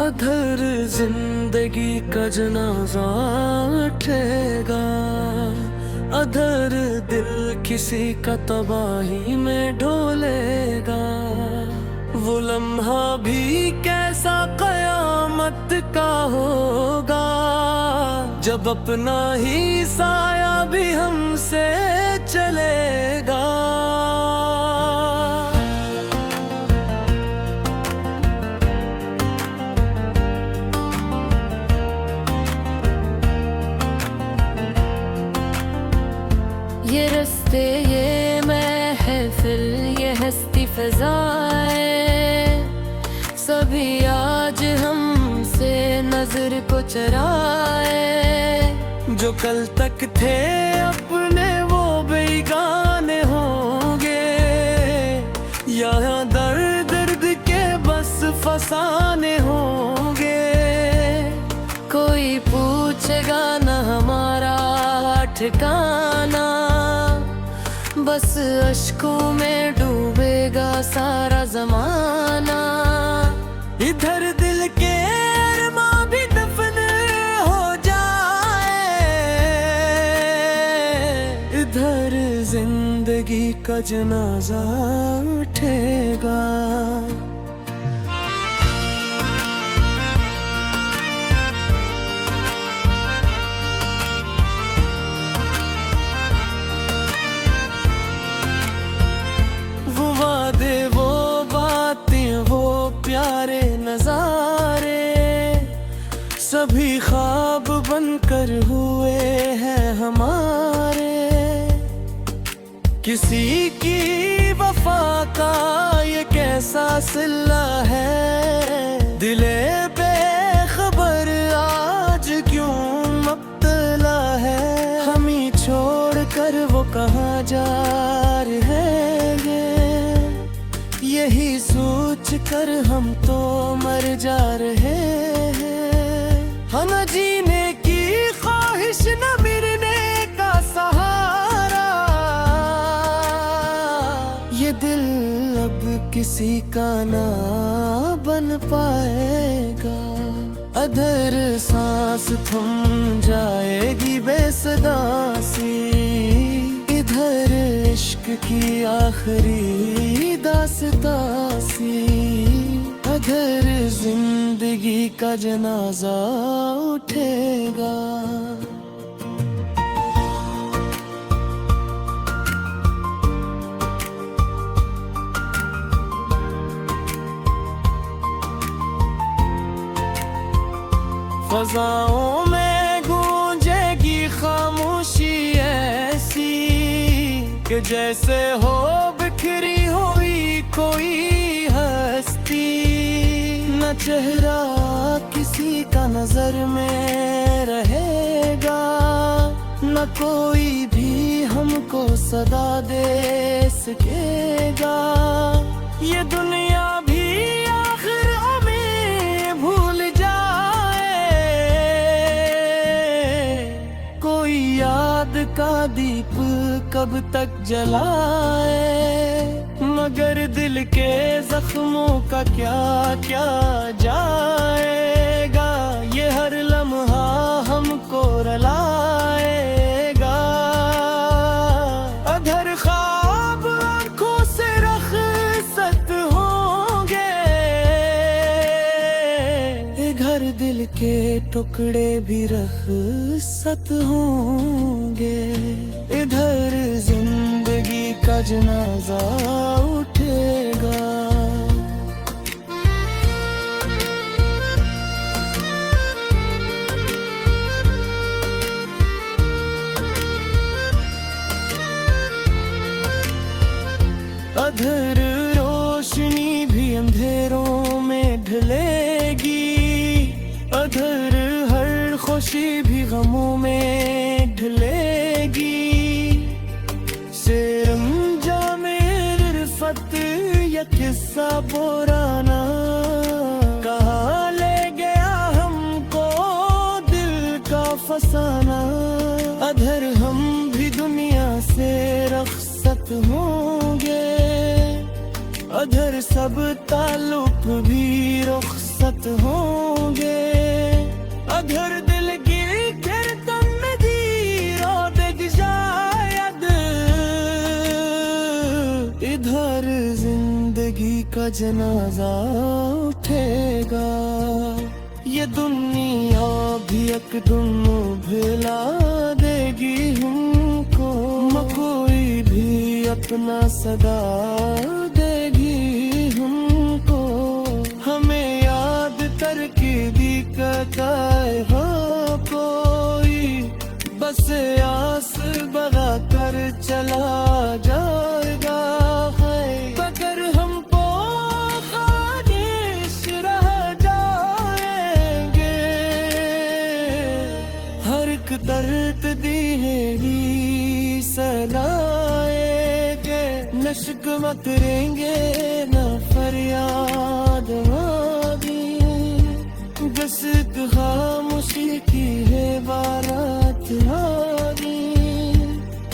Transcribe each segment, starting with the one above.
अधर जिंदगी का जनाजा उठेगा, अधर दिल किसी का तबाही में ढोलेगा। वो लम्हा भी कैसा कयामत का होगा, जब अपना ही साया भी हमसे चलेगा। ये रस्ते, ये महफिल, ये हस्ती फ़िज़ाएं, सभी आज हमसे नजर को चराए। जो कल तक थे अपने वो बेगाने होंगे, यहाँ दर्द दर्द के बस फसाने होंगे। कोई पूछेगा न हमारा ठिकाना, बस अश्कों में डूबेगा सारा ज़माना। इधर दिल के अरमां भी दफन हो जाए, इधर जिंदगी का जनाजा उठेगा। वो बातें, वो प्यारे नजारे, सभी ख्वाब बनकर हुए हैं हमारे। किसी की वफा का ये कैसा सिला है, दिले बेखबर आज क्यों मुब्तला है। हम ही छोड़ कर वो कहाँ जा रहे हैं, यही सोच कर हम तो मर जा रहे हैं। हम जीने की ख्वाहिश, न मरने का सहारा। ये दिल अब किसी का ना बन पाएगा। अधर सांस थम जाएगी बेसदा सी, इधर इश्क की आखिरी दास्तां सी। अधर जिंदगी का जनाजा उठेगा। फ़ज़ाओं में गूंजेगी खामोशी ऐसी, कि जैसे हो बिखरी हुई कोई हस्ती। न चेहरा किसी का नजर में रहेगा, न कोई भी हमको सदा दे सकेगा। ये दुनिया भी आखिर हमें भूल जाए, कोई याद का दीप कब तक जलाए। मगर दिल के जख्मों का क्या क्या जाएगा, ये हर लम्हा हमको रुलाएगा। अधर ख्वाब आँखों से रख़्सत होंगे, घर दिल के टुकड़े भी रख़्सत होंगे। इधर जिंदगी का जनाजा उठेगा। अधर रोशनी भी अंधेरों में ढलेगी, अधर हर खुशी भी गमों में ढलेगी। शेरम जामे रिफ़त या किस्सा पुराना, कहाँ ले गया हमको दिल का फसाना। अधर हम भी दुनिया से रखसत होंगे, अधर सब ताल्लुक भी रुखसत होंगे। अधर दिल की गिरतन में धीरो दिख शायद, इधर जिंदगी का जनाजा उठेगा। ये दुनिया भी एक दिन भिला देगी हमको, कोई भी अपना सदा देगी हमको। हमें याद करके दिक्कत आए हो कोई, बस आस बगा कर चला जाएगा है। अगर हमको ख्वाहिश रह जाएंगे, हर एक दर्द दिहेगी सलाएंगे। न शिकवा करेंगे न फरियाद मांगी, बस खामोशी की है बारात आगी।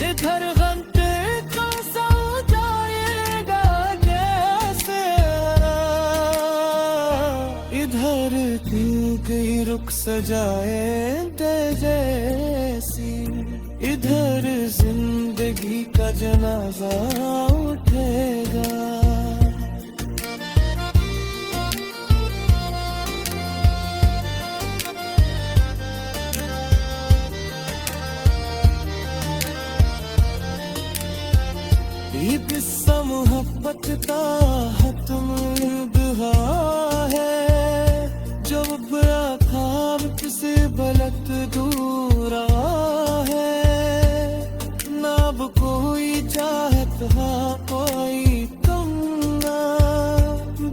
इधर गम का सा जाएगा जैसे, इधर दिल की रुख सजाए जैसी। इधर जिंदगी का जनाजा उठेगा। ये किस्सा मोहब्बत का हतम दुहा है, जब बुरा ख्वाब किसी बलत दूर है। ना अब कोई चाहत हा कोई तमन्ना,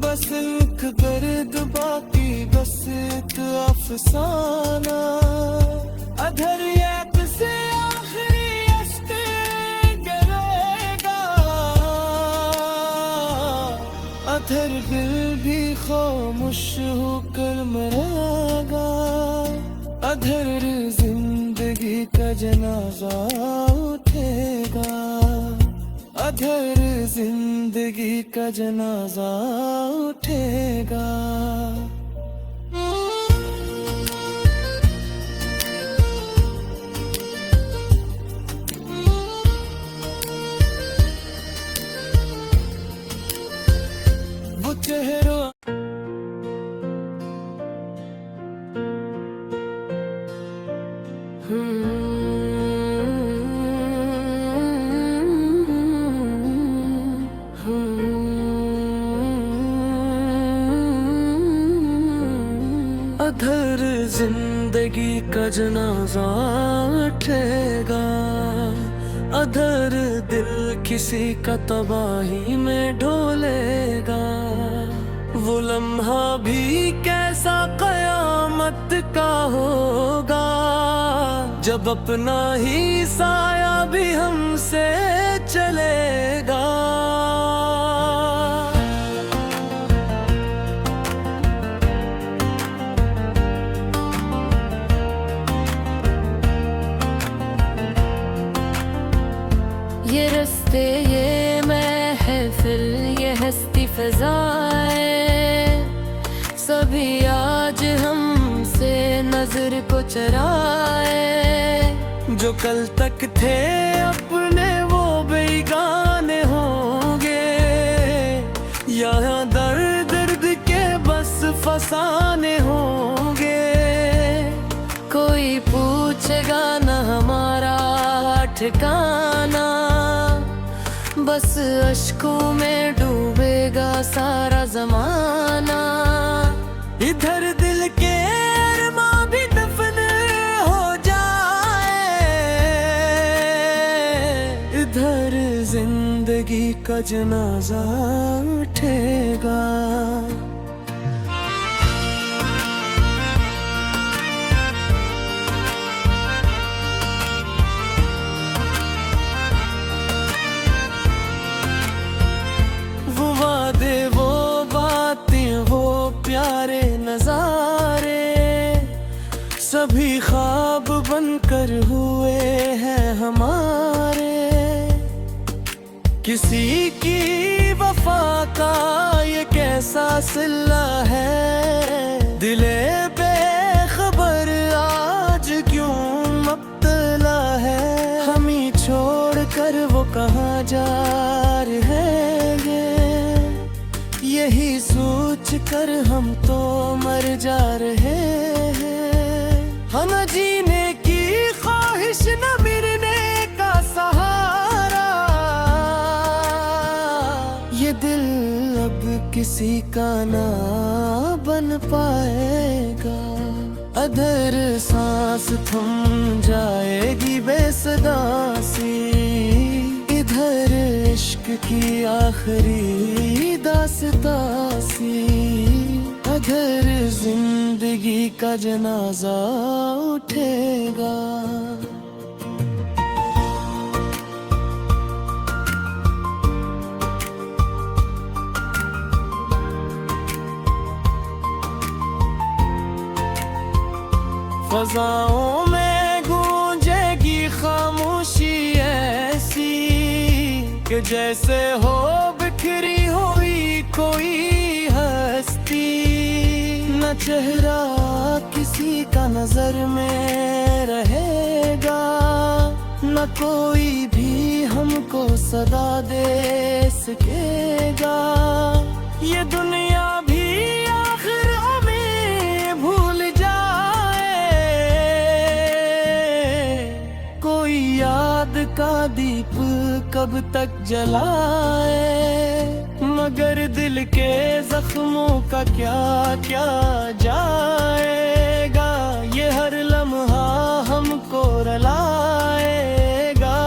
बस एक दर्द बाकी बस एक अफसाना। अधर एक से आखिरी अश्क गिरेगा, अधर दिल भी खामोश होकर मरेगा। अधर जिंदगी का जनाजा उठेगा, अधर जिंदगी का जनाजा उठेगा। वो चेहरा अधर जिंदगी का जनाजा उठेगा, अधर दिल किसी का तबाही में ढोलेगा। वो लम्हा भी कैसा कयामत का होगा, जब अपना ही साया भी हमसे चलेगा। ये रस्ते ये महफिल ये हस्ती फजाए, सभी आज हमसे नजर को चराए। जो कल तक थे अपने वो बेगाने होंगे, यहाँ दर्द दर्द के बस फसाने होंगे। कोई पूछेगा न हमारा ठिकाना, बस अश्कों में डूबेगा सारा जमाना। इधर दिल के अरमां भी दफन हो जाए, इधर जिंदगी का जनाजा उठेगा। प्यारे नजारे सभी ख्वाब बनकर हुए हैं हमारे। किसी की वफा का ये कैसा सिला है, दिले बेखबर आज क्यों मब्तला है। हम ही छोड़ कर वो कहाँ जा रहेंगे, यही सोच कर हम तो मर जा रहे हैं। हम न जीने की ख्वाहिश, न मरने का सहारा। ये दिल अब किसी का ना बन पाएगा। अधर सांस थम जाएगी बेसदा सी, इधर इश्क की आखिरी दास्तां सी। अधर जिंदगी का जनाजा उठेगा। फ़ज़ाओं में गूंजेगी खामोशी ऐसी, कि जैसे हो बिखरी हुई कोई हस्ती। न चेहरा किसी का नजर में रहेगा, न कोई भी हमको सदा दे सकेगा। ये दुनिया भी आखिर हमें भूल जाए, कोई याद का दीप कब तक जलाए। मगर दिल के जख्मों का क्या क्या जाएगा, ये हर लम्हा हमको रुलाएगा।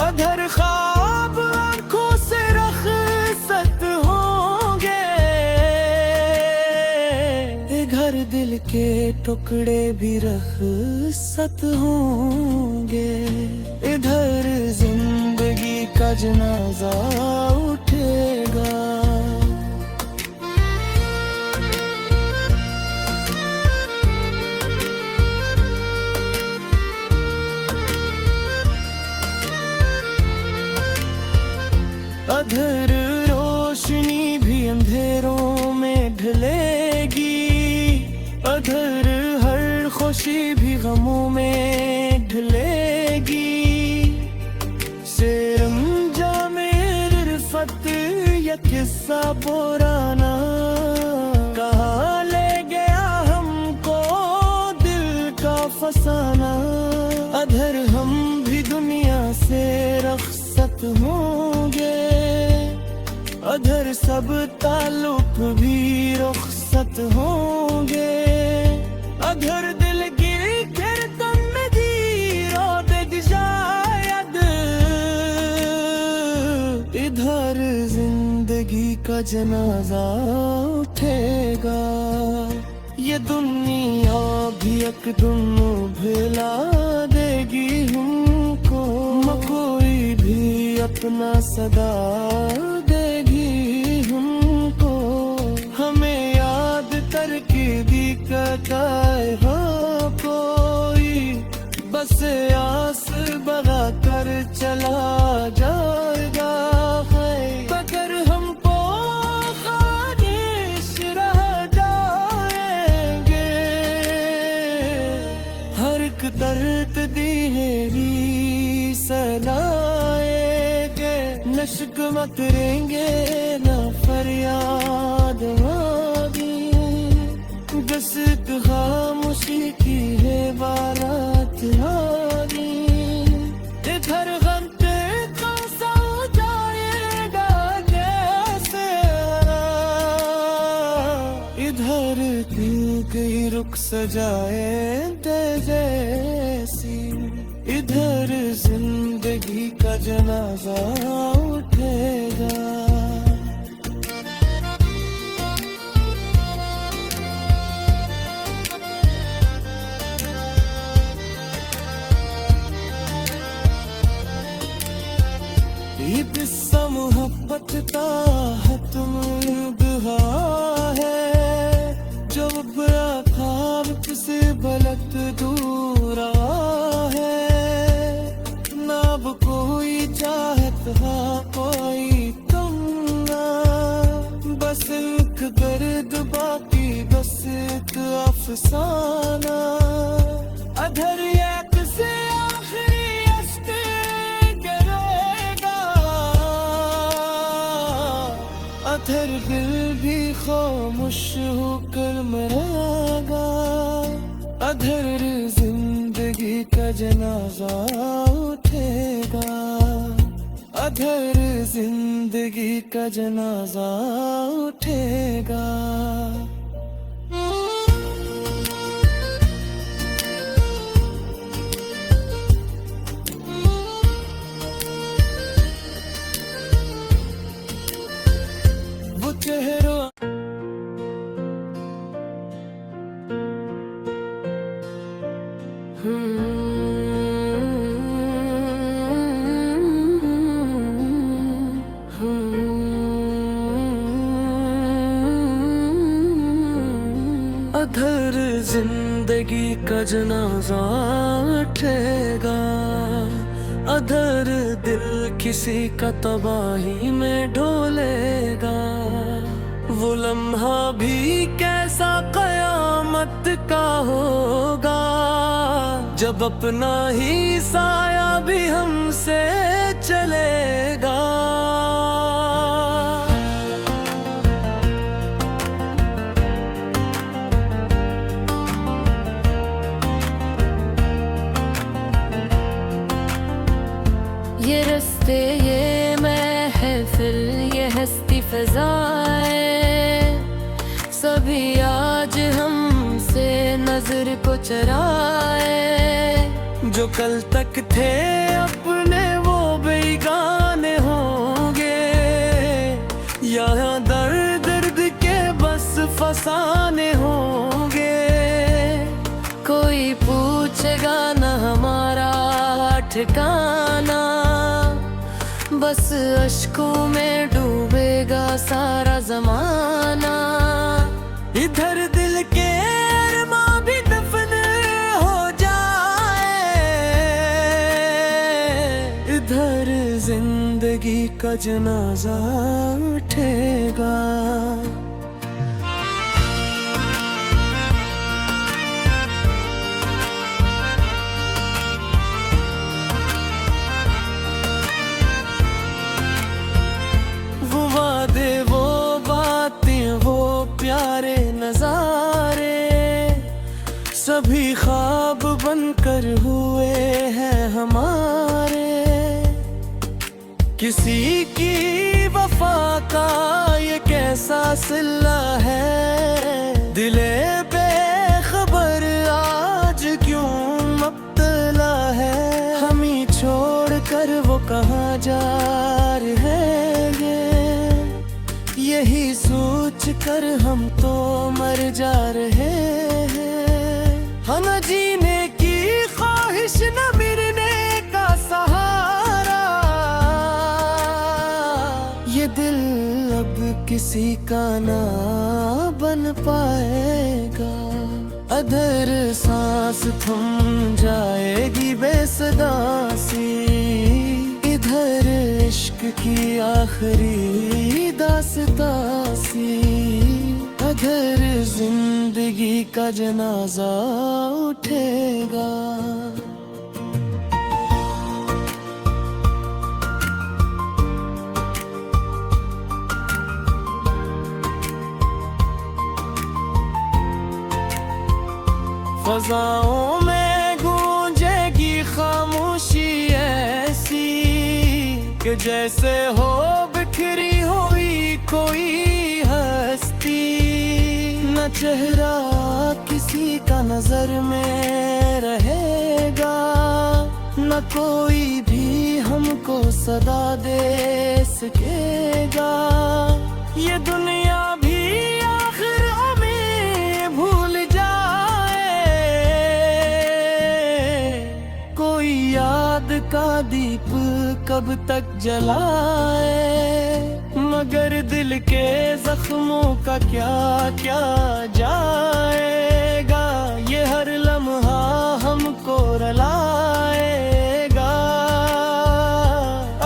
अधर ख्वाब आंखों से रख़्सत होंगे, घर दिल के टुकड़े भी रख़्सत होंगे। इधर जिंदगी का जनाजा उठेगा। अधर रोशनी भी अंधेरों में ढलेगी, अधर हर खुशी भी गमों में ढलेगी। शेरम जामे रिफ़त ये किस्सा पुराना, कहाँ ले गया हमको दिल का फसाना। अधर हम भी दुनिया से रख़्सत होंगे, अधर सब ताल्लुक भी रुख़्सत होंगे। अधर दिल की गिरतन में दी रोद शायद, इधर जिंदगी का जनाजा उठेगा। ये दुनिया भी एक दिन भुला देगी हमको, कोई भी अपना सदा देगी हमको। हमें याद करके दिखाए हो कोई, बस आस बगा कर चला जाएगा। मगर हमको ख्वाहिश रह जाएंगे, हर एक दर्द दिहेरी सलाएंगे। नश्क मत करेंगे न फरियाद मांगी, बस खामोशी की है बारात आगी। इधर गम का सा जाएगा जैसे, इधर कहीं रुख सजाए दे जैसी। इधर जिंदगी का जनाजा उठेगा। ये किस्सा मोहब्बत का हतम है, जब बड़ा ख्वाब से बलत दूर अफसाना। अधर एक से आखिरी अश्क गिरेगा, अधर दिल भी खामोश होकर मरेगा। अधर जिंदगी का जनाजा उठेगा, अधर जिंदगी का जनाजा उठेगा। वो चेहरा अधर जिंदगी का जनाजा उठेगा, अधर दिल किसी का तबाही में ढोलेगा। वो लम्हा भी कैसा कयामत का होगा, जब अपना ही साया भी हमसे चलेगा। ये रस्ते ये महफिल ये हस्ती फ़िज़ाएं, सभी आज हमसे नजर को चराए। जो कल तक थे अपने वो बेगाने होंगे, यहाँ दर्द दर्द के बस फसाने होंगे। कोई पूछेगा न हमारा ठिकाना, बस अश्कों में डूबेगा सारा जमाना। इधर दिल के अरमां भी दफन हो जाए, इधर जिंदगी का जनाजा उठेगा। प्यारे नजारे सभी ख्वाब बनकर हुए हैं हमारे। किसी की वफा का ये कैसा सिला है, दिले बेखबर आज क्यों मुब्तला है। हम ही छोड़ कर वो कहाँ जा रहे हैं, यही सोच कर हम तो मर जा रहे हैं। हम जीने की ख्वाहिश न मिलने का सहारा, ये दिल अब किसी का ना बन पाएगा। अधर सांस थम जाएगी बेसदा सी, इधर इश्क की आखिरी दास्तां सी। अधर जिंदगी का जनाजा उठेगा। फज़ाओं में गूंजेगी खामोशी ऐसी, कि जैसे हो बिखरी हुई कोई हस्ती। न चेहरा किसी का नजर में रहेगा, न कोई भी हमको सदा दे सकेगा। ये दुनिया भी आखिर हमें भूल जाए, कोई याद का दीप कब तक जलाए। मगर दिल के जख्मों का क्या क्या जाएगा, ये हर लम्हा हमको रुलाएगा।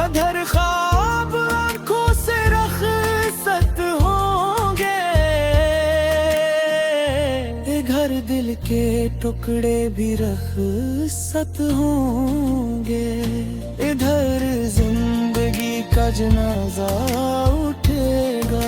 अधर ख्वाब आंखों से रख़्सत होंगे, घर दिल दिल के टुकड़े भी रख़्सत होंगे। इधर जिंदगी का जनाजा उठेगा।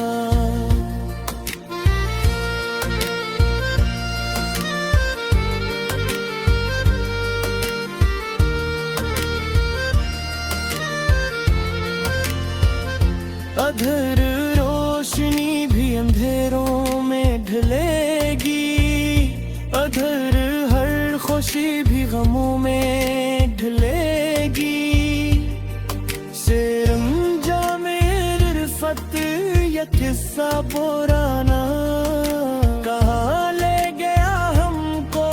अधर रोशनी भी अंधेरों में ढलेगी। अधर हर खुशी भी गमों में ढलेगी। शेरम जामे रिफ़त या किस्सा पुराना कहाँ ले गया हमको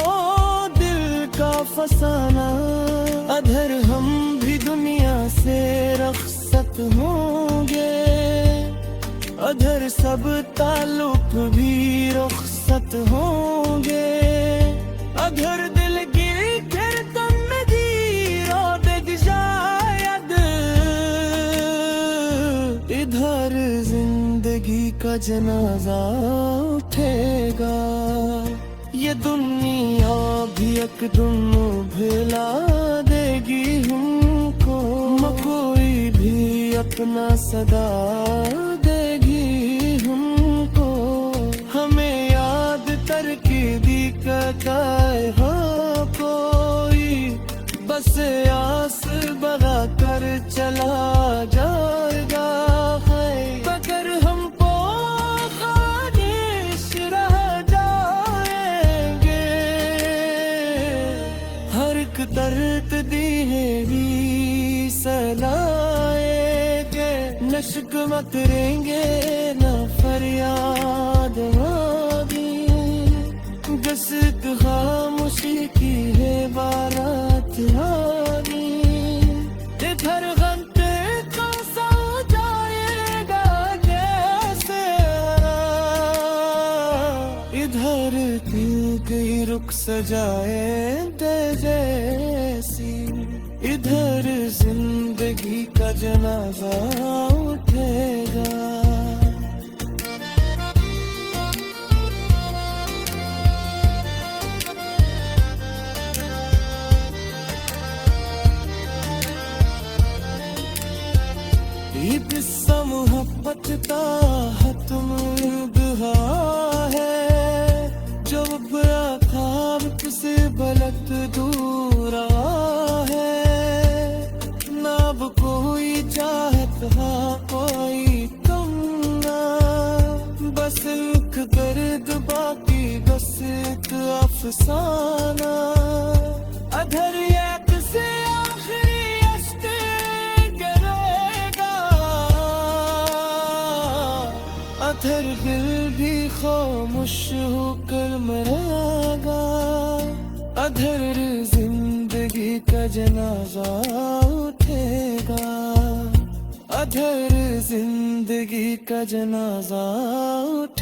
दिल का फसाना। अधर हम भी दुनिया से रख़्सत होंगे। अधर सब ताल्लुक भी रुख़्सत होंगे। अधर दिल की धड़कन में धीरो दिख शायद। इधर जिंदगी का जनाजा उठेगा। ये दुनिया भी एक दिन भुला देगी हमको। कोई भी अपना सदा देगी हमको। हमें याद करके दिखाए हो कोई। बस आस बगा कर चला जाएगा। मगर हमको ख्वाहिश रह जाएंगे। हर एक दर्द दिहेगी सलाए के। नश्क में करेंगे न फरियाद होगी। जस खामोशी की है बारात होगी। इधर घंटे कम सा जाएगा जैसे। इधर गई रुख सजाए जैसी। इधर जिंदगी का जनाजा उठेगा। ये किस्सा मोहब्बत का हतम दुहा है। जब बड़ा ख्वाब से बलक दूर है। ना अब कोई चाहत हा कोई कम ना। बस एक दर्द बाकी बस एक अफसाना। अधर एक से आखिरी अश्क गिरेगा। अधर दिल भी खामोश होकर मरेगा। अधर जिंदगी का जनाजा उठेगा। अधर जिंदगी का जनाजा उठेगा।